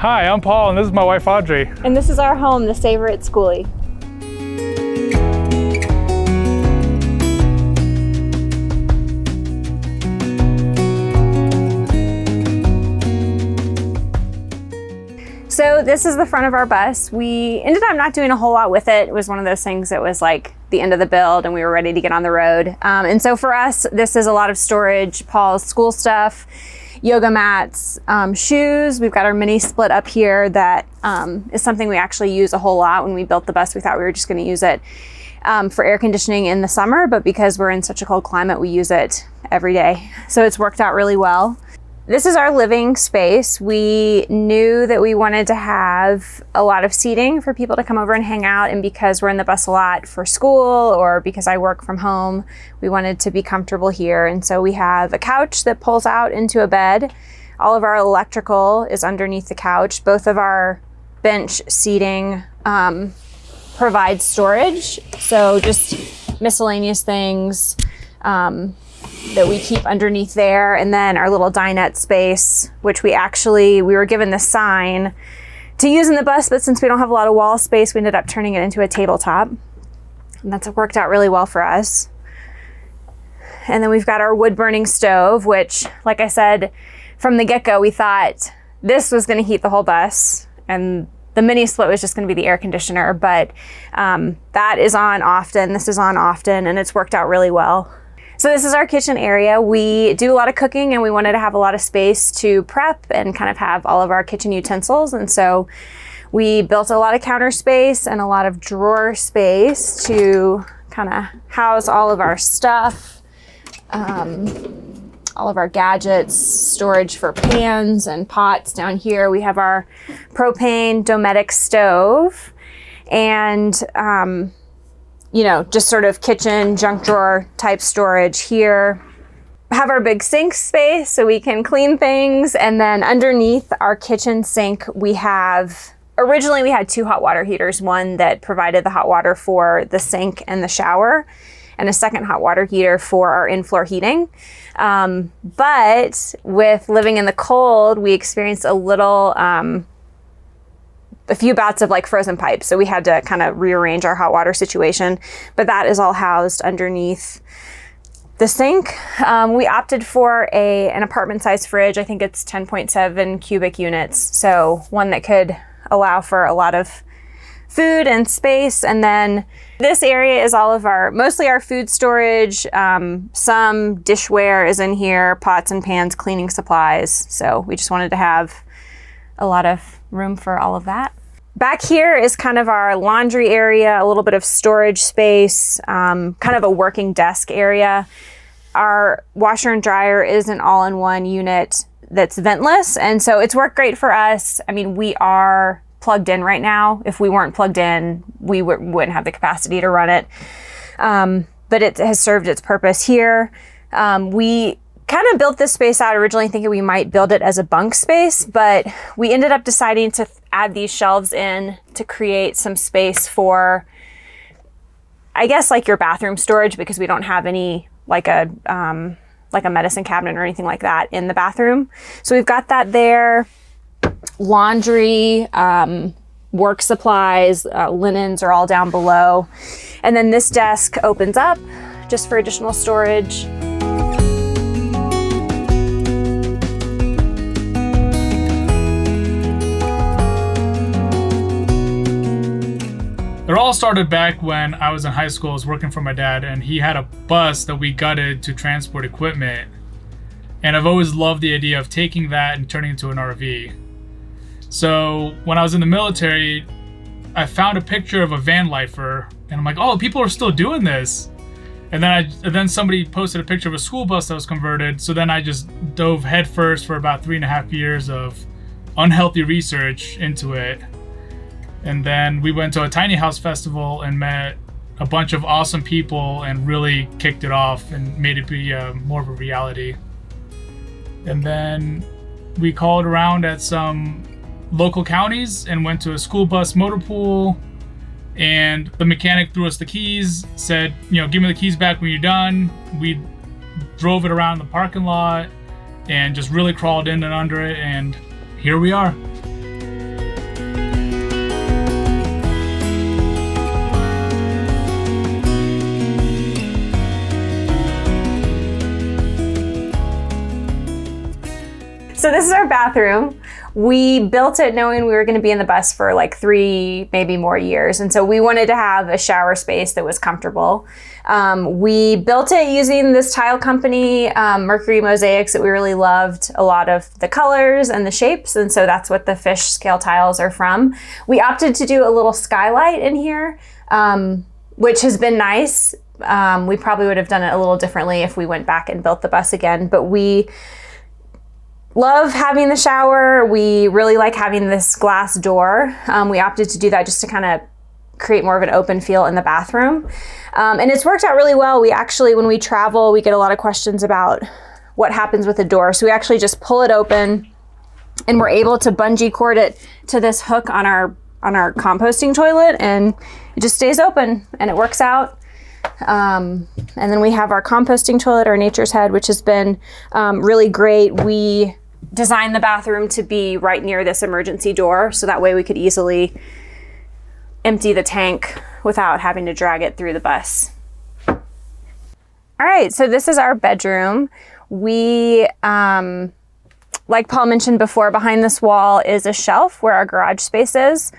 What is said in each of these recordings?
Hi, I'm Paul, and this is my wife, Audrey. And this is our home, the Savor at Skoolie. So this is the front of our bus. We ended up not doing a whole lot with it. It was one of those things that was like the end of the build and we were ready to get on the road. And so for us, this is a lot of storage, Paul's school stuff, yoga mats, shoes. We've got our mini split up here that is something we actually use a whole lot. When we built the bus, we thought we were just gonna use it for air conditioning in the summer, but because we're in such a cold climate, we use it every day. So it's worked out really well. This is our living space. We knew that we wanted to have a lot of seating for people to come over and hang out. And because we're in the bus a lot for school or because I work from home, we wanted to be comfortable here. And so we have a couch that pulls out into a bed. All of our electrical is underneath the couch. Both of our bench seating provides storage. So just miscellaneous things that we keep underneath there. And then our little dinette space, which we were given the sign to use in the bus, but since we don't have a lot of wall space, we ended up turning it into a tabletop. And that's worked out really well for us. And then we've got our wood burning stove, which, like I said, from the get-go, we thought this was gonna heat the whole bus and the mini split was just gonna be the air conditioner, but that is on often, this is on often, and it's worked out really well. So this is our kitchen area. We do a lot of cooking and we wanted to have a lot of space to prep and kind of have all of our kitchen utensils. And so we built a lot of counter space and a lot of drawer space to kind of house all of our stuff, all of our gadgets, storage for pans and pots. Down here we have our propane Dometic stove and just sort of kitchen, junk drawer type storage here. Have our big sink space so we can clean things. And then underneath our kitchen sink, originally we had 2 hot water heaters, one that provided the hot water for the sink and the shower, and a second hot water heater for our in-floor heating. But with living in the cold, we experienced a few bouts of like frozen pipes. So we had to kind of rearrange our hot water situation, but that is all housed underneath the sink. We opted for an apartment size fridge. I think it's 10.7 cubic units. So one that could allow for a lot of food and space. And then this area is mostly our food storage. Some dishware is in here, pots and pans, cleaning supplies. So we just wanted to have a lot of room for all of that. Back here is kind of our laundry area, a little bit of storage space, kind of a working desk area. Our washer and dryer is an all-in-one unit that's ventless, and so it's worked great for us. I mean, we are plugged in right now. If we weren't plugged in, we wouldn't have the capacity to run it, but it has served its purpose here. We kind of built this space out originally thinking we might build it as a bunk space, but we ended up deciding to add these shelves in to create some space for, I guess, like your bathroom storage, because we don't have any like a medicine cabinet or anything like that in the bathroom. So we've got that there. Laundry, work supplies, linens are all down below. And then this desk opens up just for additional storage. It all started back when I was in high school. I was working for my dad, and he had a bus that we gutted to transport equipment. And I've always loved the idea of taking that and turning it into an RV. So when I was in the military, I found a picture of a van lifer, and I'm like, oh, people are still doing this. And then somebody posted a picture of a school bus that was converted. So then I just dove headfirst for about 3.5 years of unhealthy research into it. And then we went to a tiny house festival and met a bunch of awesome people and really kicked it off and made it be more of a reality. And then we called around at some local counties and went to a school bus motor pool, and the mechanic threw us the keys, said, give me the keys back when you're done. We drove it around the parking lot and just really crawled in and under it, and here we are. So this is our bathroom. We built it knowing we were going to be in the bus for like 3, maybe more years. And so we wanted to have a shower space that was comfortable. We built it using this tile company, Mercury Mosaics, that we really loved a lot of the colors and the shapes. And so that's what the fish scale tiles are from. We opted to do a little skylight in here, which has been nice. We probably would have done it a little differently if we went back and built the bus again, but we love having the shower. We really like having this glass door. We opted to do that just to kind of create more of an open feel in the bathroom. And it's worked out really well. We actually, when we travel, we get a lot of questions about what happens with the door. So we actually just pull it open and we're able to bungee cord it to this hook on our composting toilet, and it just stays open and it works out. And then we have our composting toilet, our Nature's Head, which has been really great. We designed the bathroom to be right near this emergency door, so that way we could easily empty the tank without having to drag it through the bus. All right, so this is our bedroom. We, like Paul mentioned before, behind this wall is a shelf where our garage space is.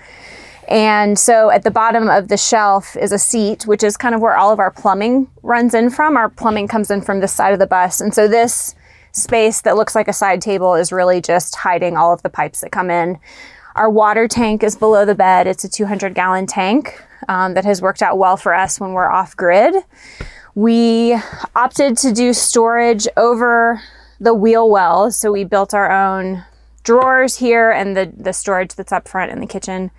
And so at the bottom of the shelf is a seat, which is kind of where all of our plumbing runs in from. Our plumbing comes in from this side of the bus. And so this space that looks like a side table is really just hiding all of the pipes that come in. Our water tank is below the bed. It's a 200-gallon tank that has worked out well for us when we're off grid. We opted to do storage over the wheel well. So we built our own drawers here and the storage that's up front in the kitchen.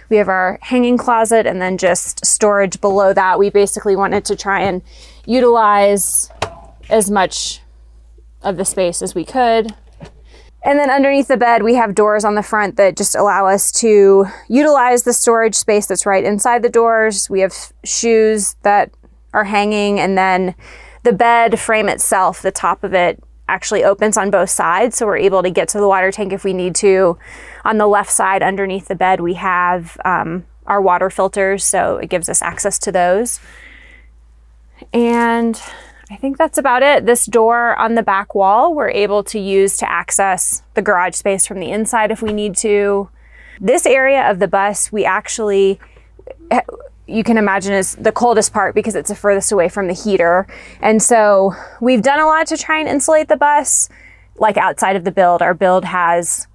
We have our hanging closet and then just storage below that. We basically wanted to try and utilize as much of the space as we could. And then underneath the bed, we have doors on the front that just allow us to utilize the storage space that's right inside the doors. We have shoes that are hanging, and then the bed frame itself, the top of it, actually opens on both sides, so we're able to get to the water tank if we need to. On the left side underneath the bed, we have our water filters, so it gives us access to those. And I think that's about it. This door on the back wall, we're able to use to access the garage space from the inside if we need to. This area of the bus, we actually, you can imagine, is the coldest part because it's the furthest away from the heater. And so we've done a lot to try and insulate the bus. Like outside of the build, our build has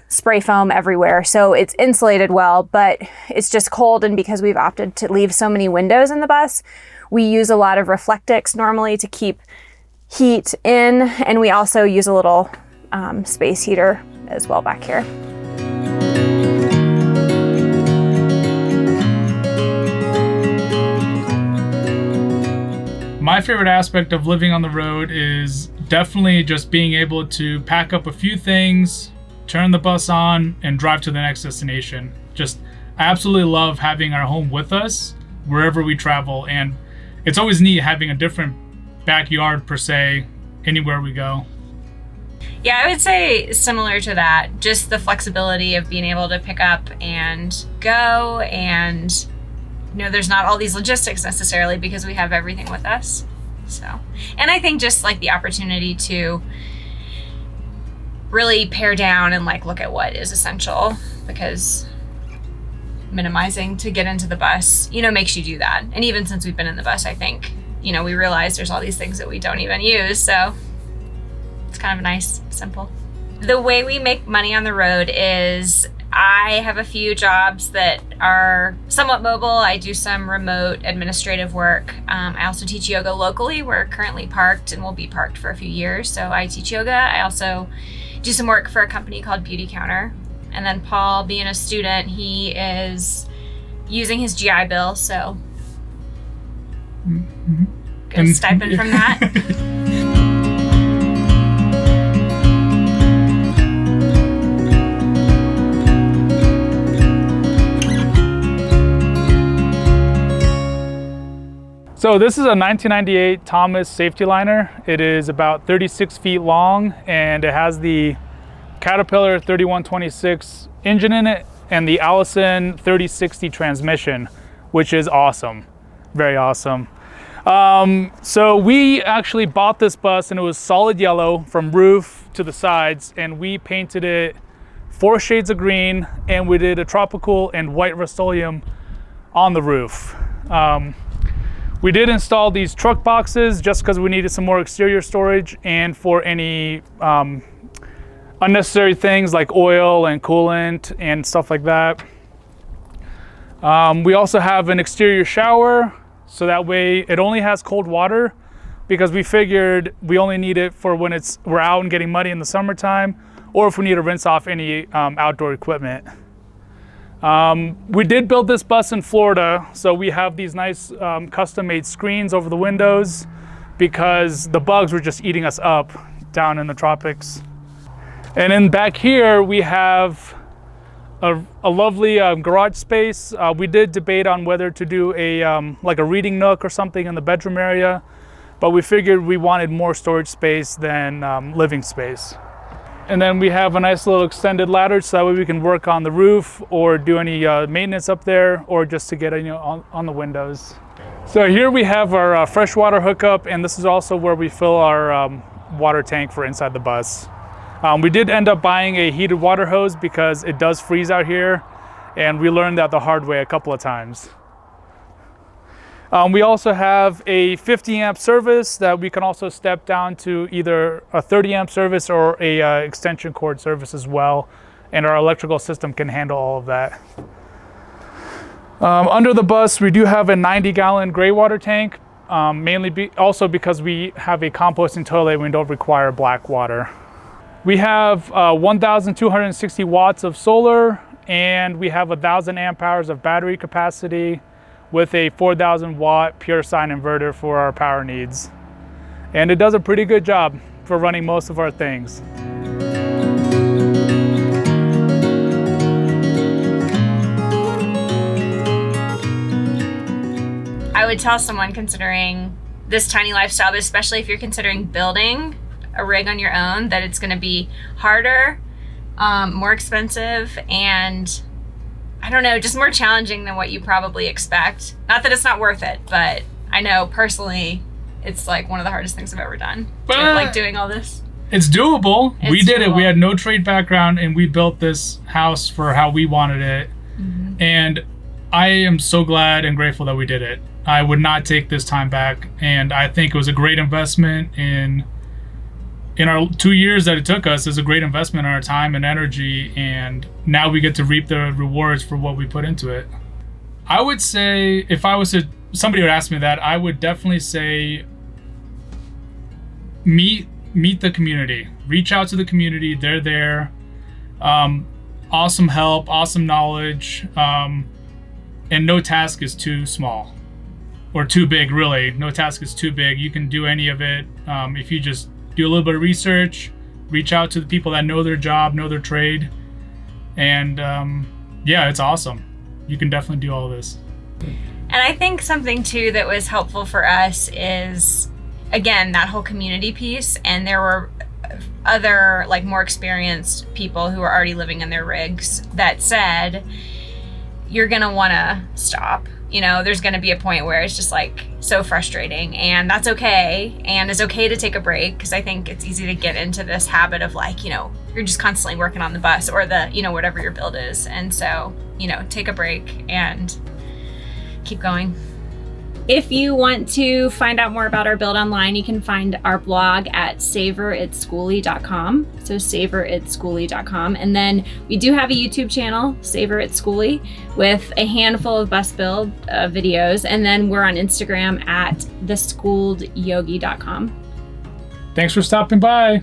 spray foam everywhere, so it's insulated well, but it's just cold. And because we've opted to leave so many windows in the bus, we use a lot of Reflectix normally to keep heat in, and we also use a little space heater as well back here. My favorite aspect of living on the road is definitely just being able to pack up a few things, turn the bus on, and drive to the next destination. I absolutely love having our home with us wherever we travel, and it's always neat having a different backyard per se anywhere we go. Yeah, I would say similar to that, just the flexibility of being able to pick up and go, and there's not all these logistics necessarily because we have everything with us. So, and I think just like the opportunity to really pare down and like look at what is essential, because minimizing to get into the bus, makes you do that. And even since we've been in the bus, I think, we realize there's all these things that we don't even use. So it's kind of nice, simple. The way we make money on the road is I have a few jobs that are somewhat mobile. I do some remote administrative work. I also teach yoga locally. We're currently parked and will be parked for a few years. So I teach yoga. I also do some work for a company called Beauty Counter. And then Paul, being a student, he is using his GI Bill, so get a stipend from that. So this is a 1998 Thomas safety liner. It is about 36 feet long, and it has the Caterpillar 3126 engine in it and the Allison 3060 transmission, which is awesome, very awesome. So we actually bought this bus and it was solid yellow from roof to the sides, and we painted it 4 shades of green, and we did a tropical and white Rust-Oleum on the roof. We did install these truck boxes just because we needed some more exterior storage and for any unnecessary things like oil and coolant and stuff like that. We also have an exterior shower, so that way it only has cold water, because we figured we only need it for when we're out and getting muddy in the summertime, or if we need to rinse off any outdoor equipment. We did build this bus in Florida, so we have these nice custom-made screens over the windows because the bugs were just eating us up down in the tropics. And then back here we have a lovely garage space. We did debate on whether to do like a reading nook or something in the bedroom area, but we figured we wanted more storage space than living space. And then we have a nice little extended ladder, so that way we can work on the roof or do any maintenance up there, or just to get on the windows. So here we have our freshwater hookup, and this is also where we fill our water tank for inside the bus. We did end up buying a heated water hose because it does freeze out here, and we learned that the hard way a couple of times. We also have a 50 amp service that we can also step down to either a 30 amp service or a extension cord service as well, and our electrical system can handle all of that. Under the bus we do have a 90-gallon gray water tank, mainly also because we have a composting toilet and we don't require black water. We have 1,260 watts of solar, and we have 1,000 amp hours of battery capacity with a 4,000 watt pure sine inverter for our power needs. And it does a pretty good job for running most of our things. I would tell someone considering this tiny lifestyle, but especially if you're considering building a rig on your own, that it's going to be harder, more expensive, and I don't know, just more challenging than what you probably expect. Not that it's not worth it, but I know personally it's like one of the hardest things I've ever done. Like doing all this. It's doable. We did doable. it. We had no trade background, and we built this house for how we wanted it. Mm-hmm. And I am so glad and grateful that we did it. I would not take this time back, and I think it was a great investment in our 2 years that it took us. Is a great investment in our time and energy, and now we get to reap the rewards for what we put into it. I would say, if somebody would ask me that, I would definitely say meet the community. Reach out to the community. They're there. Awesome help, awesome knowledge, and no task is too small or too big, really. No task is too big. You can do any of it if you just do a little bit of research, reach out to the people that know their job, know their trade, and yeah, it's awesome. You can definitely do all this. And I think something too that was helpful for us is, again, that whole community piece. And there were other like more experienced people who were already living in their rigs that said, you're gonna wanna stop. You know, there's going to be a point where it's just like so frustrating, and that's okay. And it's okay to take a break, because I think it's easy to get into this habit of like, you know, you're just constantly working on the bus or the, you know, whatever your build is. And so, you know, take a break and keep going. If you want to find out more about our build online, you can find our blog at savoritskoolie.com. So savoritskoolie.com. And then we do have a YouTube channel, Savor It Skoolie, with a handful of bus build videos. And then we're on Instagram at theskooledyogi.com. Thanks for stopping by.